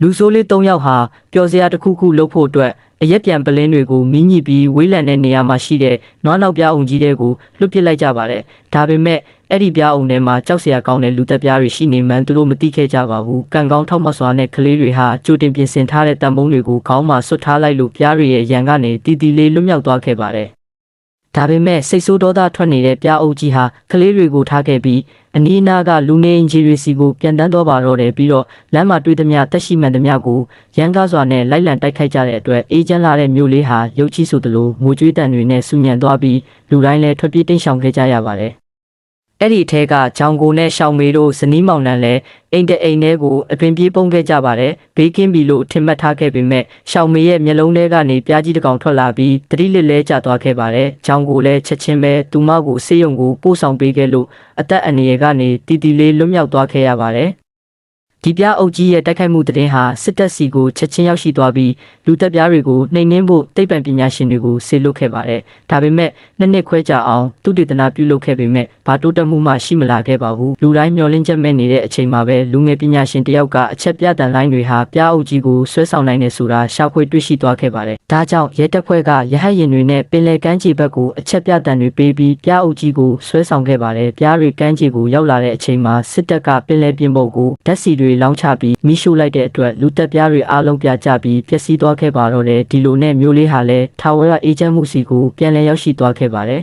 လူဆိုးလေး၃ယောက်ဟာပျော်စရာတစ်ခုခုလုပ်ဖို့အတွက်အရက်ပြန်ပလင်းတွေကိုမီးညစ်ပြီးဝေးလံတဲ့နေရာမှာရှိတဲ့နွားနောက်ပြားအုံကြီးတွေကိုလွတ်ပစ်လိုက်ကြပါတယ်။ဒါပေမဲ့အဲ့ဒီပြားအုံထဲမှာကြောက်စရာကောင်းတဲ့လူသက်ပြားတွေရှိနေမှန်းသူတို့မသိခဲ့ကြပါဘူး။ကံကောင်းထောက်မစွာနဲ့ကလေးတွေဟာကြိုတင်ပြင်ဆင်ထားတဲ့တံပုံးတွေကိုခေါင်းမှာဆွတ်ထားလိုက်လို့ပြားတွေရဲ့ရန်ကနေတီတီလေးလွတ်မြောက်သွားခဲ့ပါတယ်။ဒါပေမဲ့စိတ်ဆိုးဒေါသထွက်နေတဲ့ပြားအုပ်ကြီးဟာကလေးတွေကိုထားခဲ့ပြီးအနီးအနားကလူနေအင်ဂျီရီစီကိုပြန်တန်းတော့ပါတော့တယ်ပြီးတော့လမ်းမှာတွေ့သမျှတက်ရှိမှန်သမျှကိုရန်ကားစွာနဲ့လိုက်လံတိုက်ခိုက်ကြတဲ့အတွက်အေဂျင့်လာတဲ့မြို့လေးဟာရုပ်ချီဆိုသလိုငိုကြွေးတန်တွေနဲ့ဆူညံသွားပြီးလူတိုင်းလည်းထွက်ပြေးတိမ်းရှောင်ခဲ့ကြရပါတယ်။အဲ့ဒီအထက်ကဂျောင်ကိုနဲ့ရှောင်းမေတို့ဇနီးမောင်နှံလည်းအိမ်တအိမ်ထဲကိုအပင်ပြေးပုန်းခဲ့ကြပါတယ်။ဘေးကင်းပြီလို့ထင်မှတ်ထားခဲ့ပေမဲ့ရှောင်းမေရဲ့မျက်လုံးထဲကနေပြားကြီးတစ်ကောင်ထွက်လာပြီးတတိလစ်လဲကျသွားခဲ့ပါတယ်။ဂျောင်ကိုလည်းချက်ချင်းပဲသူမကိုဆေးရုံကိုပို့ဆောင်ပေးခဲ့လို့အသက်အန္တရာယ်ကနေတီတီလေးလွတ်မြောက်သွားခဲ့ရပါတယ်။ဒီပြားအုပ်ကြီးရဲ့တိုက်ခိုက်မှုသတင်းဟာစစ်တပ်စီကိုချက်ချင်းရောက်ရှိသွားပြီးလူတပ်ပြားတွေကိုနှိမ်နင်းဖို့သိပ္ပံပညာရှင်တွေကိုဆေလွတ်ခဲ့ပါတယ်။ဒါပေမဲ့နှစ်ခွဲကြာအောင်သူတေသနာပြုလုပ်ခဲ့ပေမဲ့ဘာတိုးတက်မှုမှရှိမလာခဲ့ပါဘူး။လူတိုင်းမျှော်လင့်ချက်မဲ့နေတဲ့အချိန်မှာပဲလူငယ်ပညာရှင်တယောက်ကအချက်ပြတန်လိုင်းတွေဟာပြားအုပ်ကြီးကိုဆွဲဆောင်နိုင်တယ်ဆိုတာရှာဖွေတွေ့ရှိသွားခဲ့ပါတယ်။ဒါကြောင့်ရဲတပ်ဖွဲ့ကရဟတ်ယာဉ်တွေနဲ့ပင်လယ်ကမ်းခြေဘက်ကိုအချက်ပြတန်တွေပေးပြီးပြားအုပ်ကြီးကိုဆွဲဆောင်ခဲ့ပါတယ်။ပြားတွေကမ်းခြေကိုရောက်လာတဲ့အချိန်မှာစစ်တပ်ကပင်လယ်ပြင်ပေါ်ကိုဓာတ်ဆီတွေလောင်းချပြီးမိရှို့လိုက်တဲ့အတွက်လူတက်ပြားတွေအားလုံးပြကြပြီးပျက်စီးသွားခဲ့ပါတော့တယ်ဒီလိုနဲ့မျိုးလေးဟာလည်းထာဝရအေဂျင့်မှုစီကိုပြန်လည်ရောက်ရှိသွားခဲ့ပါတယ်